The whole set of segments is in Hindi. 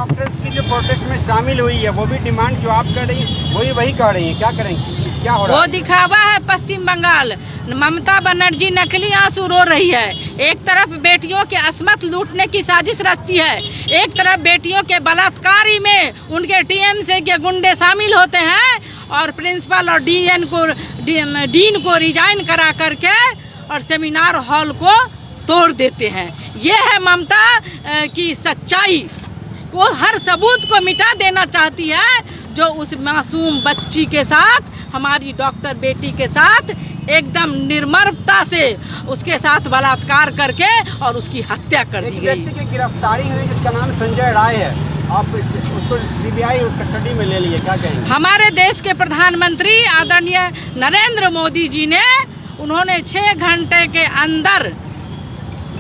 डॉक्टर्स की जो प्रोटेस्ट में शामिल हुई है, वो भी डिमांड जो आप कर रही हैं वही कह रही हैं, क्या करेंगी, क्या हो रहा है? वो दिखावा है पश्चिम बंगाल। ममता बनर्जी नकली आंसू रो रही है। एक तरफ बेटियों के अस्मत लूटने की साजिश रचती है, एक तरफ बेटियों के बलात्कारी में उनके टीएमसी के गुंडे शामिल होते हैं और प्रिंसिपल और डीन को रिजाइन करा करके और सेमिनार हॉल को तोड़ देते हैं। ये है ममता की सच्चाई। वो हर सबूत को मिटा देना चाहती है जो उस मासूम बच्ची के साथ, हमारी डॉक्टर बेटी के साथ एकदम निर्ममता से उसके साथ बलात्कार करके और उसकी हत्या कर दी गई। व्यक्ति की गिरफ्तारी हुई जिसका नाम संजय राय है, आप उसको सीबीआई कस्टडी में ले लिए, क्या कहेंगे? हमारे देश के प्रधानमंत्री आदरणीय नरेंद्र मोदी जी ने उन्होंने 6 घंटे के अंदर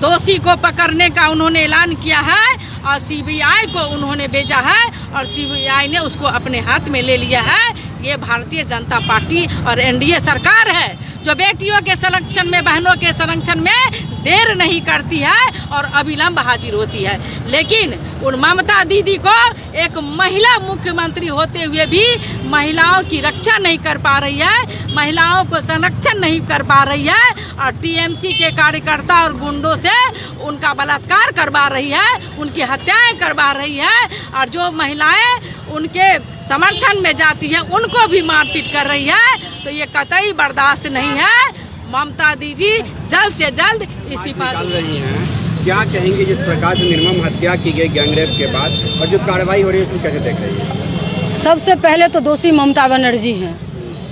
दोषी को पकड़ने का उन्होंने ऐलान किया है और सीबीआई को उन्होंने भेजा है और सीबीआई ने उसको अपने हाथ में ले लिया है। ये भारतीय जनता पार्टी और एनडीए सरकार है जो बेटियों के संरक्षण में, बहनों के संरक्षण में देर नहीं करती है और अविलंब हाजिर होती है। लेकिन उन ममता दीदी को एक महिला मुख्यमंत्री होते हुए भी महिलाओं की रक्षा नहीं कर पा रही है, महिलाओं को संरक्षण नहीं कर पा रही है और टीएमसी के कार्यकर्ता और गुंडों से उनका बलात्कार करवा रही है, उनकी हत्याएं करवा रही है और जो महिलाएं उनके समर्थन में जाती है उनको भी मारपीट कर रही है। तो ये कतई बर्दाश्त नहीं है। ममता दीदी जल्द से जल्द इस्तीफा निकाल रही हैं, क्या कहेंगे जिस प्रकार से निर्मम हत्या की गई गैंगरेप के बाद और जो कार्रवाई हो रही है उसको कैसे देख रही है? सबसे पहले तो दोषी ममता बनर्जी हैं,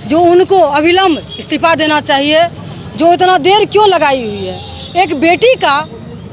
जो उनको अविलंब इस्तीफा देना चाहिए। जो इतना देर क्यों लगाई हुई है? एक बेटी का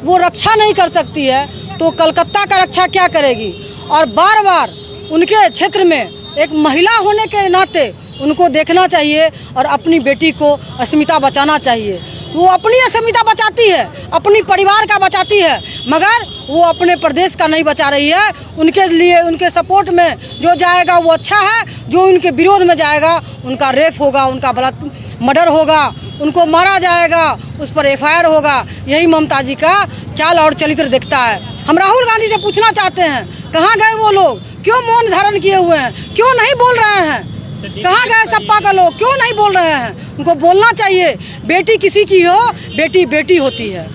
वो रक्षा नहीं कर सकती है तो कलकत्ता का रक्षा क्या करेगी? और बार बार उनके क्षेत्र में एक महिला होने के नाते उनको देखना चाहिए और अपनी बेटी को अस्मिता बचाना चाहिए। वो अपनी अस्मिता बचाती है, अपनी परिवार का बचाती है, मगर वो अपने प्रदेश का नहीं बचा रही है। उनके लिए, उनके सपोर्ट में जो जाएगा वो अच्छा है, जो उनके विरोध में जाएगा उनका रेप होगा, उनका मर्डर होगा, उनको मारा जाएगा, उस पर एफआईआर होगा। यही ममता जी का चाल और चरित्र दिखता है। हम राहुल गांधी से पूछना चाहते हैं, कहाँ गए वो लोग? क्यों मौन धारण किए हुए हैं? क्यों नहीं बोल रहे हैं? कहाँ गए सपा का लोग? क्यों नहीं बोल रहे हैं? उनको बोलना चाहिए। बेटी किसी की हो, बेटी बेटी होती है।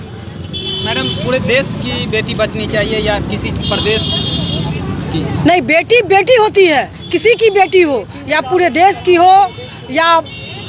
मैडम, पूरे देश की बेटी बचनी चाहिए या किसी प्रदेश की? नहीं, बेटी बेटी होती है। किसी की बेटी हो या पूरे देश की हो या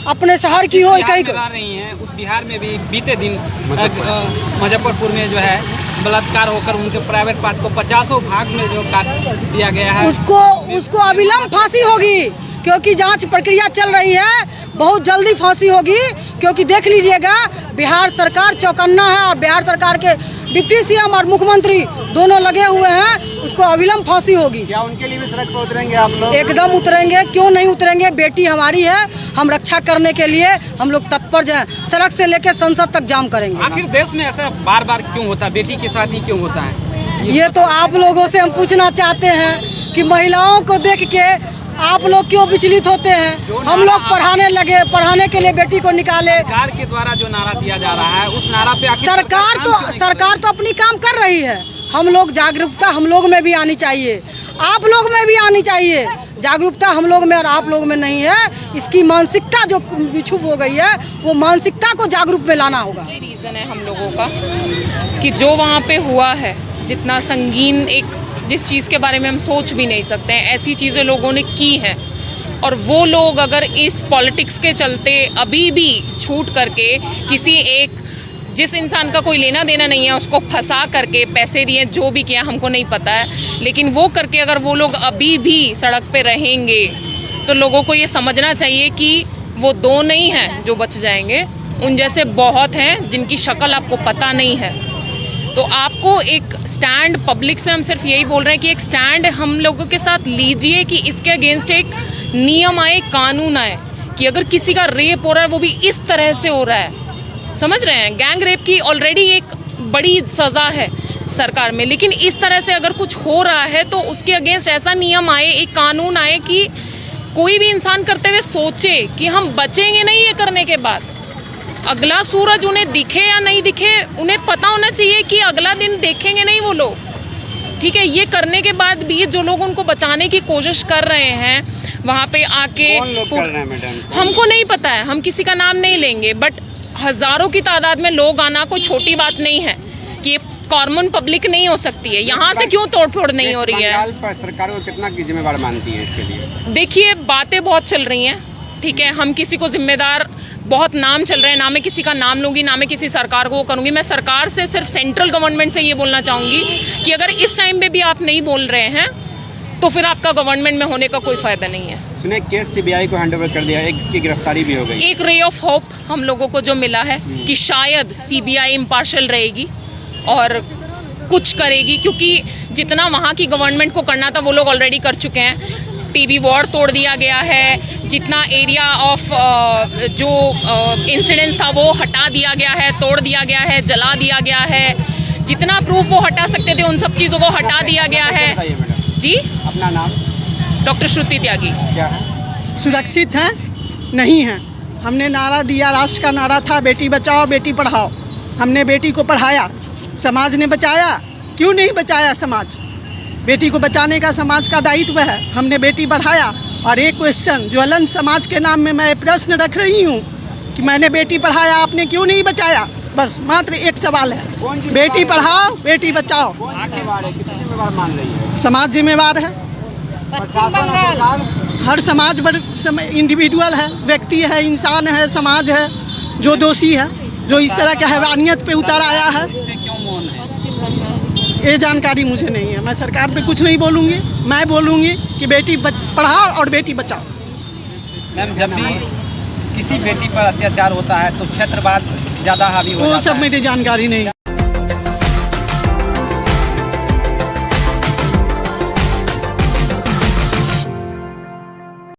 अपने शहर की हो। कहीं रही हैं उस बिहार में भी बीते दिन मुजफ्फरपुर में जो है बलात्कार होकर उनके प्राइवेट पार्ट को 50 भाग में जो काट दिया गया है। उसको अविलंब फांसी होगी क्योंकि जांच प्रक्रिया चल रही है। बहुत जल्दी फांसी होगी क्योंकि देख लीजिएगा बिहार सरकार चौकन्ना है और बिहार सरकार के डिप्टी सीएम और मुख्यमंत्री दोनों लगे हुए हैं। उसको अविलंब फांसी होगी। क्या उनके लिए भी सड़क पर उतरेंगे आप लोग? एकदम उतरेंगे, क्यों नहीं उतरेंगे? बेटी हमारी है, हम रक्षा करने के लिए हम लोग तत्पर हैं। सड़क से लेकर संसद तक जाम करेंगे। आखिर देश में ऐसा बार बार क्यों होता है? बेटी के साथ ही क्यों होता है? ये तो आप लोगों से हम पूछना चाहते हैं कि महिलाओं को देख के आप लोग क्यों विचलित होते हैं? हम लोग पढ़ाने लगे, पढ़ाने के लिए बेटी को निकाले। सरकार के द्वारा जो नारा दिया जा रहा है उस नारा पे सरकार तो अपनी काम कर रही है। हम लोग जागरूकता हम लोग में भी आनी चाहिए, आप लोग में भी आनी चाहिए। जागरूकता हम लोग में और आप लोग में नहीं है। इसकी मानसिकता जो विक्षुब्ध हो गई है वो मानसिकता को जागरूक में लाना होगा। ये रीज़न है हम लोगों का कि जो वहाँ पे हुआ है, जितना संगीन, एक जिस चीज़ के बारे में हम सोच भी नहीं सकते हैं, ऐसी चीज़ें लोगों ने की हैं। और वो लोग अगर इस पॉलिटिक्स के चलते अभी भी छूट करके किसी एक, जिस इंसान का कोई लेना देना नहीं है, उसको फंसा करके पैसे दिए, जो भी किया हमको नहीं पता है, लेकिन वो करके अगर वो लोग अभी भी सड़क पे रहेंगे तो लोगों को ये समझना चाहिए कि वो 2 नहीं हैं जो बच जाएंगे, उन जैसे बहुत हैं जिनकी शक्ल आपको पता नहीं है। तो आपको एक स्टैंड, पब्लिक से हम सिर्फ यही बोल रहे हैं कि एक स्टैंड हम लोगों के साथ लीजिए कि इसके अगेंस्ट एक नियम आए, कानून आए कि अगर किसी का रेप हो रहा है वो भी इस तरह से हो रहा है। समझ रहे हैं? गैंग रेप की ऑलरेडी एक बड़ी सज़ा है सरकार में, लेकिन इस तरह से अगर कुछ हो रहा है तो उसके अगेंस्ट ऐसा नियम आए, एक कानून आए कि कोई भी इंसान करते हुए सोचे कि हम बचेंगे नहीं ये करने के बाद। अगला सूरज उन्हें दिखे या नहीं दिखे, उन्हें पता होना चाहिए कि अगला दिन देखेंगे नहीं वो लोग। ठीक है, ये करने के बाद भी जो लोग उनको बचाने की कोशिश कर रहे हैं वहाँ पे आके, कौन लोग कर रहे हैं मैडम? हमको नहीं पता है, हम किसी का नाम नहीं लेंगे, बट हज़ारों की तादाद में लोग आना कोई छोटी बात नहीं है। कि ये कॉमन पब्लिक नहीं हो सकती है, यहाँ से क्यों तोड़फोड़ नहीं हो रही है? बंगाल पर सरकार को कितना जिम्मेवार मानती है इसके लिए? देखिए, बातें बहुत चल रही हैं, ठीक है, हम किसी को जिम्मेदार, बहुत नाम चल रहे हैं, ना मैं किसी का नाम लूँगी, ना मैं किसी सरकार को वो करूँगी। मैं सरकार से, सिर्फ सेंट्रल गवर्नमेंट से ये बोलना चाहूँगी कि अगर इस टाइम पे भी आप नहीं बोल रहे हैं तो फिर आपका गवर्नमेंट में होने का कोई फ़ायदा नहीं है। सुने केस सीबीआई को हैंडओवर कर दिया, एक की गिरफ्तारी भी हो गई। एक रे ऑफ होप हम लोगों को जो मिला है कि शायद सीबीआई इम्पार्शियल रहेगी और कुछ करेगी, क्योंकि जितना वहाँ की गवर्नमेंट को करना था वो लोग ऑलरेडी कर चुके हैं। टीवी वॉर तोड़ दिया गया है, जितना एरिया ऑफ जो इंसिडेंट्स था वो हटा दिया गया है, तोड़ दिया गया है, जला दिया गया है, जितना प्रूफ वो हटा सकते थे उन सब चीज़ों को हटा दिया गया है। बताइए मैडम, जी, अपना नाम डॉक्टर श्रुति त्यागी। क्या है? सुरक्षित हैं नहीं हैं। हमने नारा दिया, राष्ट्र का नारा था बेटी बचाओ बेटी पढ़ाओ। हमने बेटी को पढ़ाया, समाज ने बचाया। क्यों नहीं बचाया समाज? बेटी को बचाने का समाज का दायित्व है। हमने बेटी पढ़ाया। और एक क्वेश्चन ज्वलंत समाज के नाम में मैं प्रश्न रख रही हूँ कि मैंने बेटी पढ़ाया, आपने क्यों नहीं बचाया? बस मात्र एक सवाल है, बेटी पढ़ाओ बेटी बचाओ। कितनी जिम्मेवार मान रही है? समाज जिम्मेवार है, पश्चिम बंगाल हर समाज इंडिविजुअल है, व्यक्ति है, इंसान है, समाज है जो दोषी है, जो इस तरह के हैवानियत पे उतर आया है। ये जानकारी मुझे नहीं है, मैं सरकार पे कुछ नहीं बोलूँगी। मैं बोलूँगी कि बेटी पढ़ाओ और बेटी बचाओ। मैम, जब भी किसी बेटी पर अत्याचार होता है तो क्षेत्रवाद ज़्यादा हावी हो वो जाता सब है। मेरी जानकारी नहीं।